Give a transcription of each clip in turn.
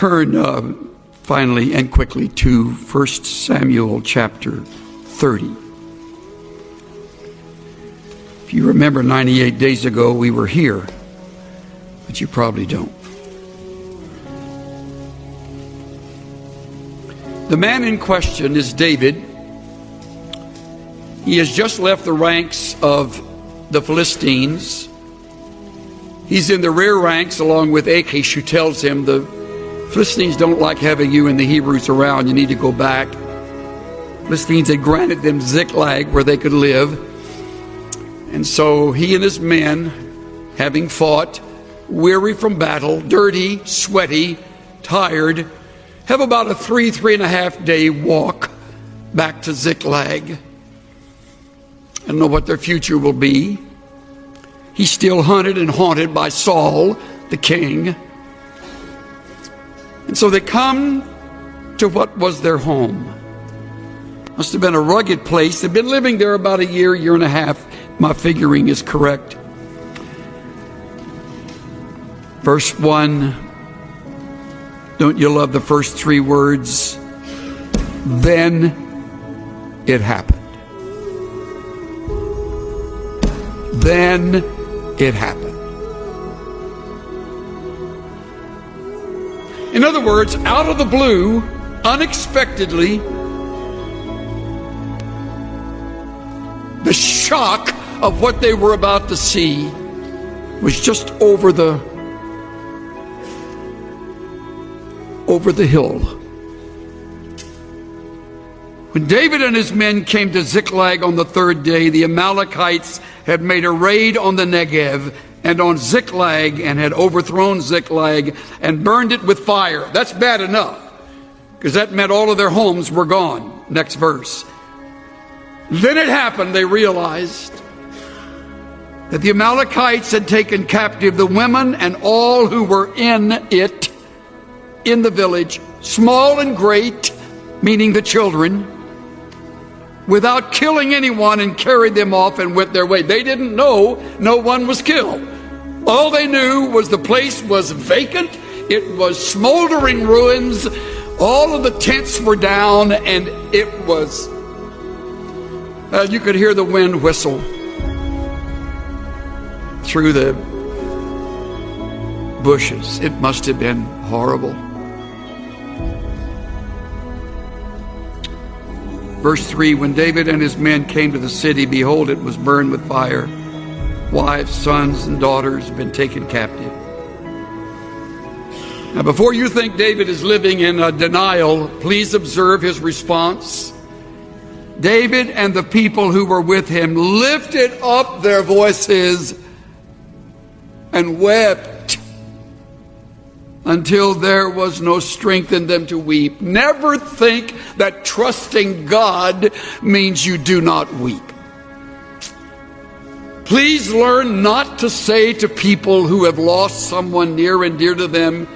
turn finally and quickly to 1 Samuel chapter 30. If you remember 98 days ago, we were here, but you probably don't. The man in question is David. He has just left the ranks of the Philistines. He's in the rear ranks along with Achish, who tells him the Philistines don't like having you and the Hebrews around. You need to go back. Philistines had granted them Ziklag where they could live. And so he and his men, having fought, weary from battle, dirty, sweaty, tired, have about a 3.5 day walk back to Ziklag. I don't know what their future will be. He's still hunted and haunted by Saul, the king. And so they come to what was their home. Must have been a rugged place. They've been living there about a year and a half. My figuring is correct. Verse 1. Don't you love the first 3 words? Then it happened. Then it happened. In other words, out of the blue, unexpectedly, the shock of what they were about to see was just over the hill. When David and his men came to Ziklag on the 3rd day, the Amalekites had made a raid on the Negev and on Ziklag, and had overthrown Ziklag and burned it with fire. That's bad enough, because that meant all of their homes were gone. Next verse. Then it happened, they realized that the Amalekites had taken captive the women and all who were in it, in the village, small and great, meaning the children, without killing anyone, and carried them off and went their way. They didn't know no one was killed. All they knew was the place was vacant. It was smoldering ruins. All of the tents were down, and it was, you could hear the wind whistle through the bushes. It must have been horrible. Verse 3, when David and his men came to the city, behold, it was burned with fire. Wives, sons, and daughters have been taken captive. Now, before you think David is living in denial, please observe his response. David and the people who were with him lifted up their voices and wept until there was no strength in them to weep. Never think that trusting God means you do not weep. Please learn not to say to people who have lost someone near and dear to them,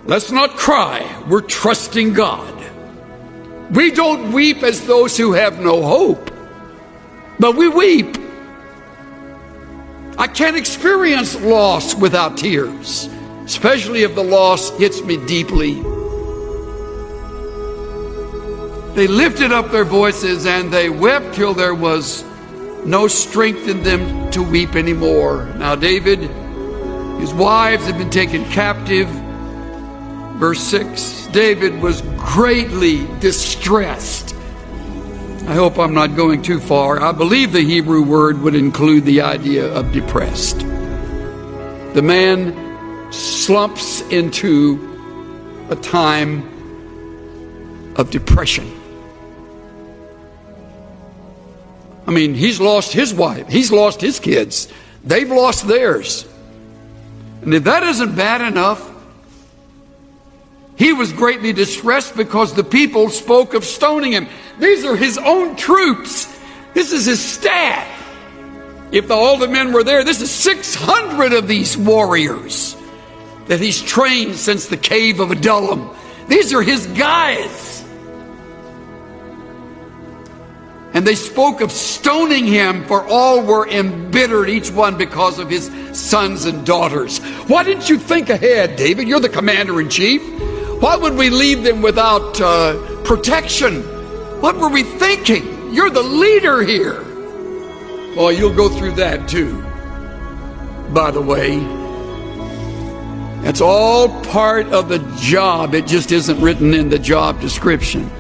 let's not cry, we're trusting God. We don't weep as those who have no hope, but we weep. I can't experience loss without tears, especially if the loss hits me deeply. They lifted up their voices and they wept till there was no strength in them to weep anymore. Now David, his wives had been taken captive. Verse 6, David was greatly distressed. I hope I'm not going too far. I believe the Hebrew word would include the idea of depressed. The man slumps into a time of depression. I mean, he's lost his wife. He's lost his kids. They've lost theirs. And if that isn't bad enough, he was greatly distressed because the people spoke of stoning him. These are his own troops. This is his staff. If all the men were there, this is 600 of these warriors that he's trained since the cave of Adullam. These are his guys. And they spoke of stoning him, for all were embittered, each one because of his sons and daughters. Why didn't you think ahead, David? You're the commander-in-chief. Why would we leave them without protection? What were we thinking? You're the leader here. Well, you'll go through that too. By the way, that's all part of the job. It just isn't written in the job description.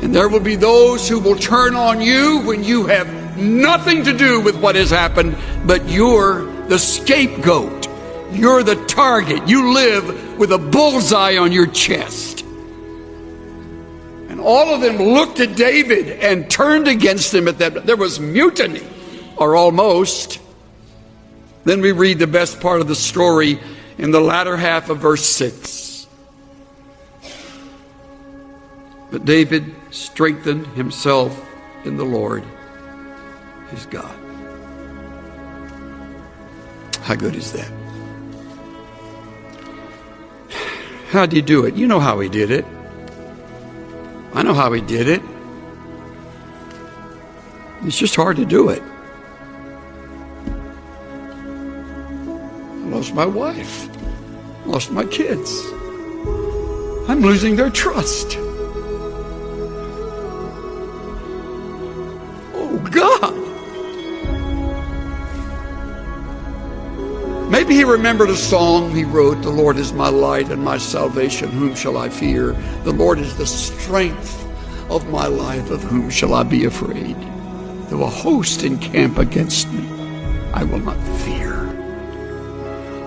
And there will be those who will turn on you when you have nothing to do with what has happened, but you're the scapegoat. You're the target. You live with a bullseye on your chest. And all of them looked at David and turned against him at that. There was mutiny, or almost. Then we read the best part of the story in the latter half of verse 6. But David strengthened himself in the Lord, his God. How good is that? How did he do it? You know how he did it. I know how he did it. It's just hard to do it. I lost my wife. Lost my kids. I'm losing their trust. Oh, God. Maybe he remembered a song he wrote, "The Lord is my light and my salvation, whom shall I fear? The Lord is the strength of my life, of whom shall I be afraid? Though a host encamp against me, I will not fear."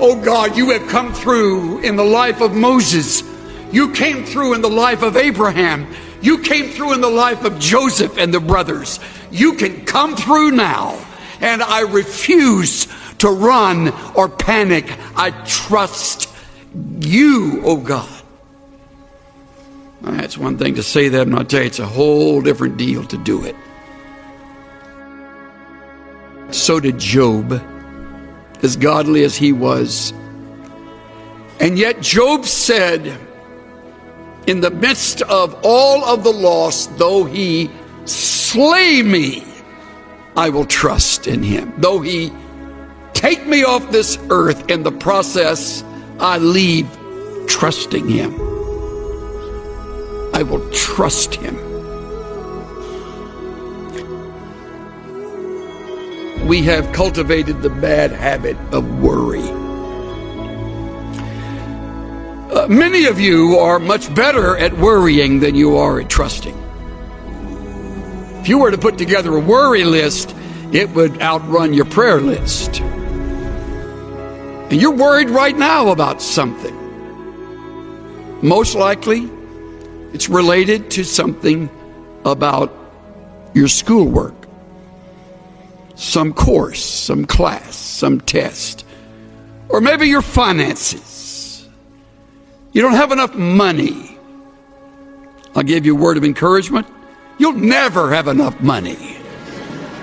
Oh God, you have come through in the life of Moses. You came through in the life of Abraham. You came through in the life of Joseph and the brothers. You can come through now. And I refuse to run or panic. I trust you, oh God. That's one thing to say that, and I'll tell you, it's a whole different deal to do it. So did Job, as godly as he was. And yet Job said, in the midst of all of the loss, though he slay me, I will trust in him. Though he take me off this earth, in the process, I leave trusting him. I will trust him. We have cultivated the bad habit of worry. Many of you are much better at worrying than you are at trusting. If you were to put together a worry list, it would outrun your prayer list. And you're worried right now about something. Most likely, it's related to something about your schoolwork. Some course, some class, some test. Or maybe your finances. You don't have enough money. I'll give you a word of encouragement. You'll never have enough money.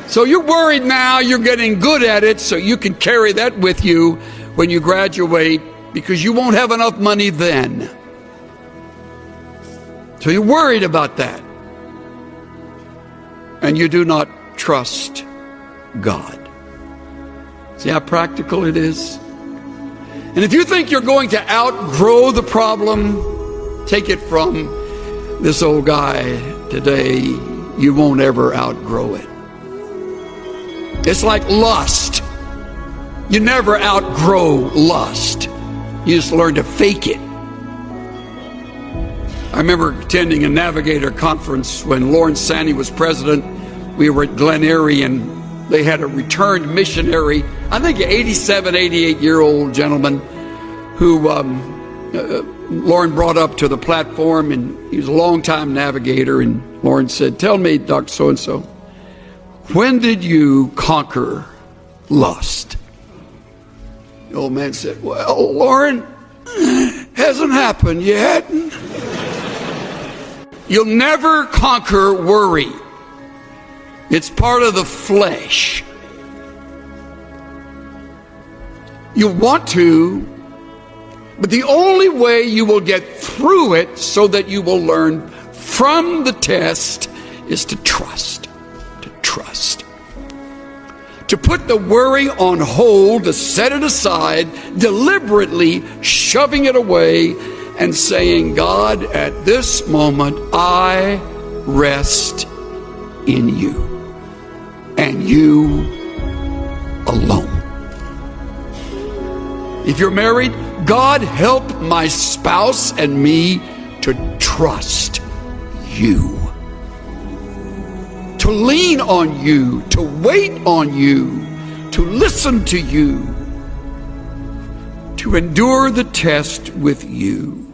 So you're worried now, you're getting good at it, so you can carry that with you when you graduate, because you won't have enough money then. So you're worried about that. And you do not trust God. See how practical it is? And if you think you're going to outgrow the problem, take it from this old guy today, you won't ever outgrow it. It's like lust. You never outgrow lust. You just learn to fake it. I remember attending a Navigator conference when Lawrence Sandy was president. We were at Glen Erie, and they had a returned missionary, I think an 87, 88-year-old gentleman who Lauren brought up to the platform, and he was a longtime navigator. And Lauren said, "Tell me, Dr. So-and-so, when did you conquer lust?" The old man said, "Well, Lauren, hasn't happened yet." You'll never conquer worry. It's part of the flesh. You want to, but the only way you will get through it so that you will learn from the test is to trust. To trust. To put the worry on hold, to set it aside, deliberately shoving it away, and saying, God, at this moment, I rest in you and you alone. If you're married, God, help my spouse and me to trust you, to lean on you, to wait on you, to listen to you, to endure the test with you.